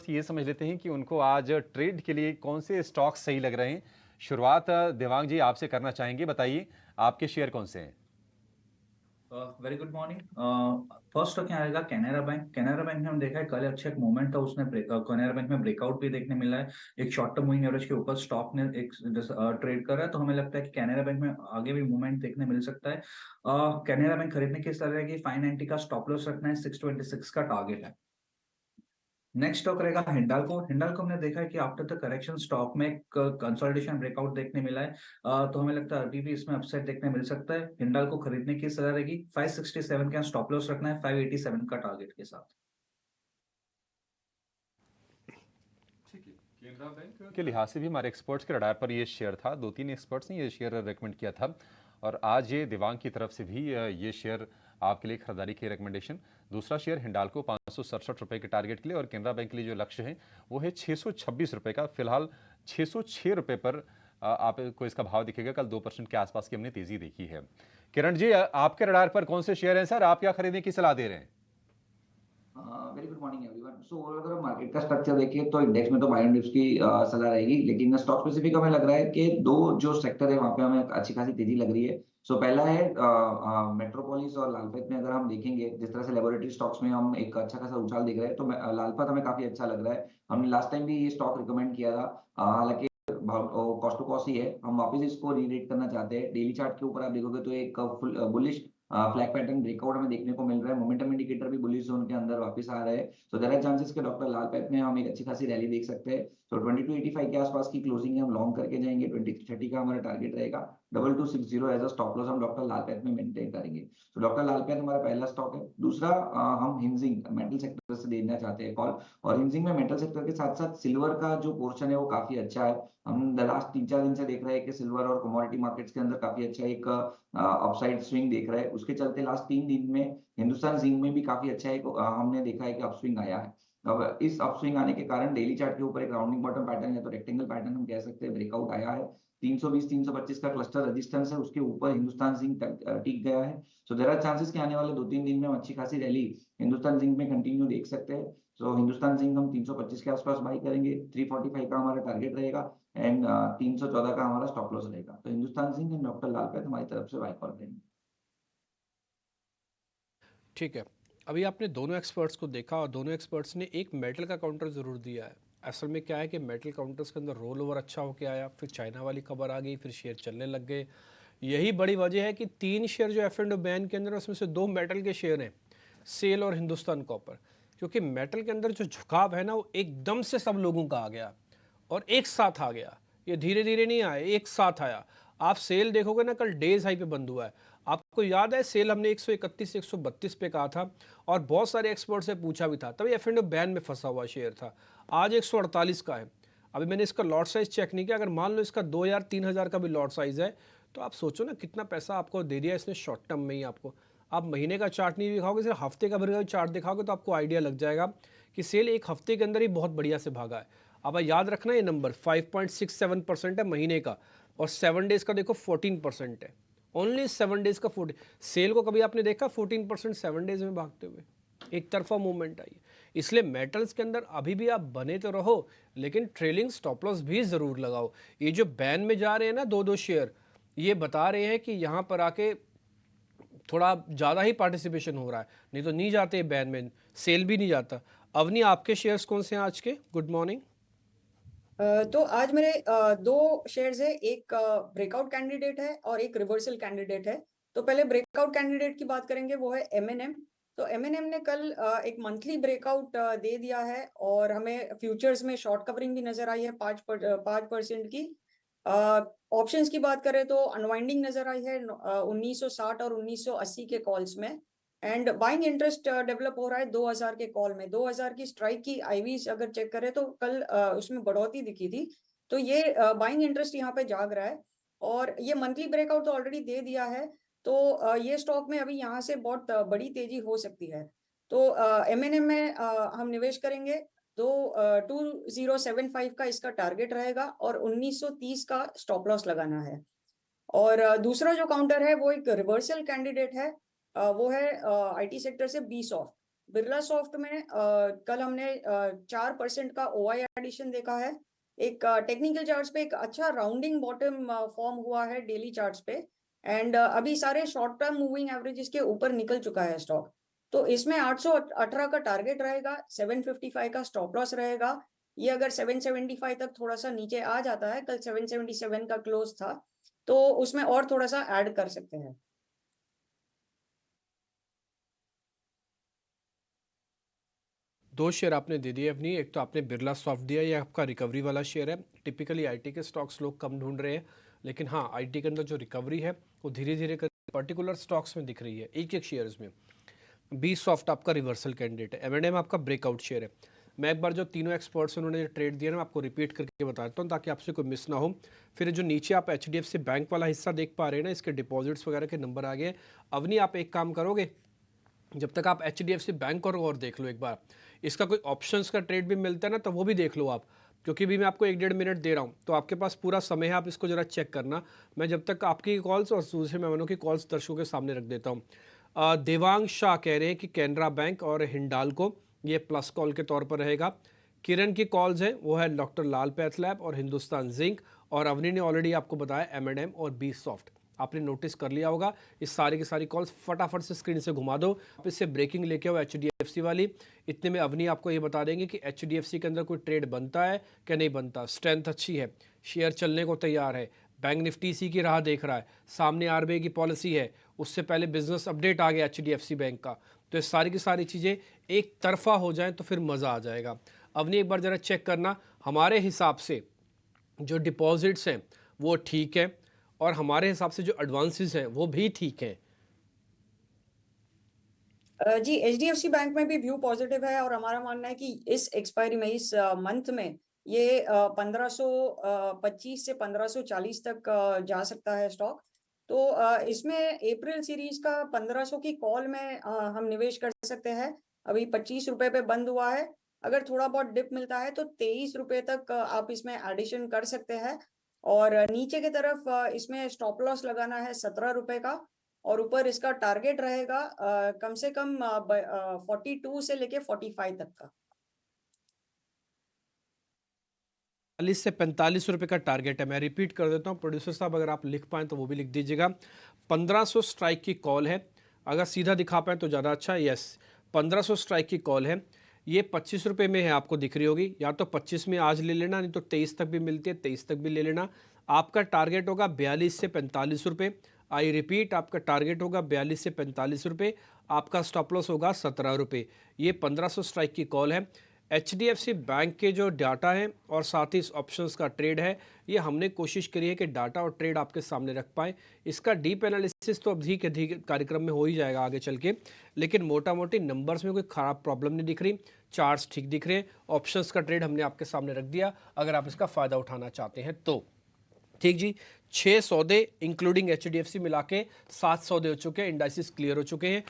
से ये समझ लेते हैं कि उनको आज ट्रेड के लिए कौन से स्टॉक सही लग रहे हैं। शुरुआत देवांग जी आपसे करना चाहेंगे, बताइए आपके शेयर कौन से हैं। Very good morning. फर्स्ट तो क्या आएगा, कैनरा बैंक। कैनरा बैंक में हम देखा है कल अच्छा एक मूवमेंट था, उसने कैनरा बैंक में ब्रेकआउट भी देखने मिला है। एक शॉर्ट टर्म मूविंग एवरेज के ऊपर स्टॉक ने एक ट्रेड कर रहा है, तो हमें लगता है कि कैनरा बैंक में आगे भी मूवमेंट देखने मिल सकता है। कैनरा बैंक खरीदने की सलाह रहेगी। 590 का स्टॉप लॉस रखना है, 626 का टारगेट है। नेक्स्ट स्टॉक रहेगा हिंडाल्को। हिंडाल्को हमने देखा है कि आफ्टर द करेक्शन स्टॉक में कंसोलिडेशन ब्रेकआउट देखने मिला है। तो हमें लगता है अभी भी इसमें अपसाइड देखने मिल सकता है। हिंडाल्को खरीदने की सलाह रहेगी। 567 का स्टॉप लॉस रखना है, 587 का टारगेट के साथ। ठीक है, केनरा बैंक के लिहाज से भी हमारे एक्सपर्ट्स के रडार पर ये शेयर था। 2-3 एक्सपर्ट्स ने ये शेयर रेकमेंड किया था और आज ये दिवांग की तरफ से भी ये शेयर आपके लिए खरीदारी की रिकमेंडेशन। दूसरा शेयर हिंडाल्को 567 रुपए के टारगेट के लिए और केनरा बैंक के लिए जो लक्ष्य है वो है 626 रुपए का। फिलहाल 606 रुपए पर आपको इसका भाव दिखेगा। कल 2% के आसपास की हमने तेजी देखी है। किरण जी, आपके रडार पर कौन से शेयर हैं सर, आप क्या खरीदने की सलाह दे रहे हैं। Very good morning everyone. So overall अगर हम मार्केट का स्ट्रक्चर देखें तो इंडेक्स में तो बाय एंड डिप्स की सलाह रहेगी, लेकिन स्टॉक स्पेसिफिक हमें लग रहा है कि दो जो सेक्टर है वहां पे हमें अच्छी खासी तेजी लग रही है। सो पहला है मेट्रोपोलिस और लालपत में अगर हम देखेंगे, जिस तरह से लेबोरेटरी स्टॉक्स में हम एक अच्छा खासा उछाल देख रहे हैं, तो लालपत हमें काफी अच्छा लग रहा है। हमने लास्ट टाइम भी ये स्टॉक रिकमेंड किया था। हालांकि कॉस्ट टू कॉस्ट ही है, हम वापस इसको रीरेट करना चाहते हैं। डेली चार्ट के ऊपर आप देखोगे तो एक full bullish flag pattern breakout हमें देखने को मिल रहा है। मोमेंटम इंडिकेटर भी बुलिश जोन के अंदर वापस आ रहा है। सो देयर आर चांसेस कि डॉक्टर लाल पैथ में हम एक अच्छी खासी रैली देख सकते हैं। तो 2285 के आसपास की क्लोजिंग है, हम लॉन्ग करके जाएंगे। 2330 का हमारा टारगेट रहेगा। 2260 एज अ स्टॉप लॉस हम डॉक्टर लाल पैथ में मेंटेन करेंगे। तो डॉक्टर लाल पैथ हमारा पहला स्टॉक है। दूसरा हम हिंजिंग मेटल सेक्टर से देना चाहते हैं कॉल। और हिंजिंग में मेटल सेक्टर के साथ साथ सिल्वर का जो पोर्शन है वो काफी अच्छा है। हम लास्ट 3-4 दिन से देख रहे हैं कि सिल्वर और कमोडिटी मार्केट्स के अंदर काफी अच्छा एक अपसाइड स्विंग देख रहा है। उसके चलते लास्ट 3 दिन में हिंदुस्तान जिंक में भी काफी अच्छा एक हमने देखा है कि अपस्विंग आया है। अब इस अपस्विंग आने के कारण डेली चार्ट के ऊपर एक राउंडिंग बॉटम पैटर्न है, तो रेक्टेंगल पैटर्न हम कह सकते हैं ब्रेकआउट आया है। 320-325 का क्लस्टर रेजिस्टेंस है, उसके ऊपर हिंदुस्तान जिंक टिक गया है। सो देयर आर चांसेस कि आने वाले 2-3 दिन में हम अच्छी खासी रैली हिंदुस्तान जिंक में कंटिन्यू देख सकते हैं। सो हिंदुस्तान जिंक हम 325 के आसपास बाई करेंगे। 345 का हमारा टारगेट रहेगा एंड 314 का हमारा स्टॉप लॉस रहेगा। तो Hindustan zinc and doctor Lal path हमारी तरफ से बाई कॉल रहेंगे। ठीक है। अभी आपने दोनों एक्सपर्ट्स को देखा और दोनों एक्सपर्ट्स ने एक मेटल का काउंटर ज़रूर दिया है। असल में क्या है कि मेटल काउंटर्स के अंदर रोल ओवर अच्छा होकर आया, फिर चाइना वाली खबर आ गई, फिर शेयर चलने लग गए। यही बड़ी वजह है कि 3 शेयर जो एफ एंड बैन के अंदर, उसमें से 2 मेटल के शेयर हैं, सेल और हिंदुस्तान कॉपर। क्योंकि मेटल के अंदर जो झुकाव है ना, वो एकदम से सब लोगों का आ गया और एक साथ आ गया। ये धीरे धीरे नहीं आया, एक साथ आया। आप सेल देखोगे ना, कल डेज हाई पे बंद हुआ है। आपको याद है सेल हमने 131 132 पे कहा था और बहुत सारे एक्सपर्ट से पूछा भी था, तभी एफ एंड बैन में फंसा हुआ शेयर था। आज 148 का है। अभी मैंने इसका लॉट साइज चेक नहीं किया, अगर मान लो इसका 2000 3000 का भी लॉट साइज है, तो आप सोचो ना कितना पैसा आपको दे दिया इसने शॉर्ट टर्म में ही। आपको आप महीने का चार्ट नहीं दिखाओगे, सिर्फ हफ्ते का भर का चार्ट दिखाओगे तो आपको आइडिया लग जाएगा कि सेल एक हफ्ते के अंदर ही बहुत बढ़िया से भागा है। अब याद रखना ये नंबर 5.67% है महीने का, और 7 डेज का देखो 14% है। ओनली 7 डेज का 40। सेल को कभी आपने देखा 14% 7 डेज में भागते हुए? एक तरफा मूवमेंट आई। इसलिए मेटल्स के अंदर अभी भी आप बने तो रहो, लेकिन ट्रेलिंग स्टॉप लॉस भी जरूर लगाओ। ये जो बैन में जा रहे हैं ना 2-2 शेयर, ये बता रहे हैं कि यहाँ पर आके थोड़ा ज़्यादा ही पार्टिसिपेशन हो रहा है, नहीं तो नहीं जाते बैन में, सेल भी नहीं जाता। अवनी, आपके शेयर्स कौन से हैं आज के? Good morning. तो आज मेरे दो शेयर्स है, एक ब्रेकआउट कैंडिडेट है और एक रिवर्सल कैंडिडेट है। तो पहले ब्रेकआउट कैंडिडेट की बात करेंगे, वो है एमएनएम। तो एमएनएम ने कल एक मंथली ब्रेकआउट दे दिया है और हमें फ्यूचर्स में शॉर्ट कवरिंग भी नजर आई है 5% की। ऑप्शंस की बात करें तो अनवाइंडिंग नजर आई है 1960 और 1980 के कॉल्स में, एंड बाइंग इंटरेस्ट डेवलप हो रहा है 2000 के कॉल में। 2000 की स्ट्राइक की आईवीज अगर चेक करें तो कल उसमें बढ़ोतरी दिखी थी। तो ये बाइंग इंटरेस्ट यहाँ पे जाग रहा है और ये मंथली ब्रेकआउट तो ऑलरेडी दे दिया है। तो ये स्टॉक में अभी यहाँ से बहुत बड़ी तेजी हो सकती है। तो एमएनएम में हम निवेश करेंगे। तो 2075 का इसका टारगेट रहेगा और 1930 का स्टॉप लॉस लगाना है। और दूसरा जो काउंटर है वो एक रिवर्सल कैंडिडेट है, वो है आईटी सेक्टर से बीसॉफ्ट। बिरला सॉफ्ट में कल हमने 4% का ओआई एडिशन देखा है। एक टेक्निकल चार्ट्स पे एक अच्छा राउंडिंग बॉटम फॉर्म हुआ है डेली चार्ट्स पे, एंड अभी सारे शॉर्ट टर्म मूविंग एवरेजेस के ऊपर निकल चुका है स्टॉक। तो इसमें 818 का टारगेट रहेगा, 755 का स्टॉप लॉस रहेगा। ये अगर 775 तक थोड़ा सा नीचे आ जाता है, कल 777 का क्लोज था, तो उसमें और थोड़ा सा ऐड कर सकते हैं। दो शेयर आपने दे दिए अपनी, एक तो आपने बिरला सॉफ्ट दिया, ये आपका रिकवरी वाला शेयर है। टिपिकली आईटी के स्टॉक्स लोग कम ढूंढ रहे हैं, लेकिन हाँ आईटी के अंदर जो रिकवरी है वो धीरे धीरे कर पर्टिकुलर स्टॉक्स में दिख रही है, एक एक शेयर्स में। बी सॉफ्ट आपका रिवर्सल कैंडिडेट है। एम आपका ब्रेकआउट शेयर है। मैं एक बार जो तीनों एक्सपर्ट्स उन्होंने ट्रेड दिया ना, मैं आपको रिपीट करके बताता हूँ ताकि आपसे कोई मिस ना हो। फिर जो नीचे आप HDFC बैंक वाला हिस्सा देख पा रहे हैं ना, इसके डिपॉजिट्स वगैरह के नंबर आ गए। अवनी आप एक काम करोगे, जब तक आप HDFC बैंक और देख लो एक बार, इसका कोई ऑप्शंस का ट्रेड भी मिलता है ना तो वो भी देख लो आप, क्योंकि भी मैं आपको 1-1.5 मिनट दे रहा हूँ तो आपके पास पूरा समय है, आप इसको ज़रा चेक करना। मैं जब तक आपकी कॉल्स और दूसरे मेहमानों की कॉल्स दर्शकों के सामने रख देता हूँ। देवांग शाह कह रहे हैं कि कैनरा बैंक और हिंडाल्को ये प्लस कॉल के तौर पर रहेगा। किरण की कॉल्स हैं वो है डॉक्टर लाल पैथलैब और हिंदुस्तान जिंक, और अवनी ने ऑलरेडी आपको बताया M&M और बी सॉफ्ट। आपने नोटिस कर लिया होगा। इस सारी की सारी कॉल्स फटाफट से स्क्रीन से घुमा दो। आप इससे ब्रेकिंग लेके आओ HDFC वाली। इतने में अवनी आपको ये बता देंगे कि HDFC के अंदर कोई ट्रेड बनता है कि नहीं बनता। स्ट्रेंथ अच्छी है, शेयर चलने को तैयार है, बैंक निफ्टी इसी की राह देख रहा है, सामने RBI की पॉलिसी है, उससे पहले बिजनेस अपडेट आ गया HDFC बैंक का। तो ये सारी की सारी चीज़ें एक तरफा हो जाएं तो फिर मज़ा आ जाएगा। अवनी एक बार ज़रा चेक करना, हमारे हिसाब से जो डिपॉजिट्स हैं वो ठीक है और हमारे हिसाब से जो एडवांसेस हैं वो भी ठीक हैं। जी, HDFC बैंक में भी व्यू पॉजिटिव है, और हमारा मानना है कि इस एक्सपायरी में, इस मंथ में ये 1525 से 1540 तक जा सकता है स्टॉक। तो इसमें अप्रैल सीरीज का 1500 की कॉल में हम निवेश कर सकते हैं। अभी 25 रुपए पे बंद हुआ है। अगर थोड़ा बहुत डिप मिलता है तो 23 रुपए तक आप इसमें एडिशन कर सकते हैं। और नीचे की तरफ इसमें स्टॉप लॉस लगाना है 17 रुपए का, और ऊपर इसका टारगेट रहेगा कम से कम 42 से लेके 45 तक का। 40 से 45 रुपए का टारगेट है। मैं रिपीट कर देता हूँ, प्रोड्यूसर साहब अगर आप लिख पाएँ तो वो भी लिख दीजिएगा। 1500 स्ट्राइक की कॉल है, अगर सीधा दिखा पाएँ तो ज़्यादा अच्छा है। यस, 1500 स्ट्राइक की कॉल है। ये 25 रुपये में है, आपको दिख रही होगी। या तो 25 में आज ले लेना, नहीं तो 23 तक भी मिलती है, 23 तक भी ले लेना। आपका टारगेट होगा 42 से 45 रुपये। आई रिपीट, आपका टारगेट होगा 42 से 45 रुपये। आपका स्टॉप लॉस होगा 17 रुपये। ये 1500 स्ट्राइक की कॉल है। HDFC बैंक के जो डाटा है और साथ ही इस ऑप्शंस का ट्रेड है, ये हमने कोशिश करी है कि डाटा और ट्रेड आपके सामने रख पाएँ। इसका डीप एनालिसिस तो अभी के कार्यक्रम में हो ही जाएगा आगे चल के, लेकिन मोटा मोटी नंबर्स में कोई ख़राब प्रॉब्लम नहीं दिख रही, चार्ट्स ठीक दिख रहे हैं। ऑप्शंस का ट्रेड हमने आपके सामने रख दिया, अगर आप इसका फ़ायदा उठाना चाहते हैं तो। ठीक जी, 6 सौदे इंक्लूडिंग HDFC मिला के 7 सौदे हो चुके हैं, इंडाइसिस क्लियर हो चुके हैं।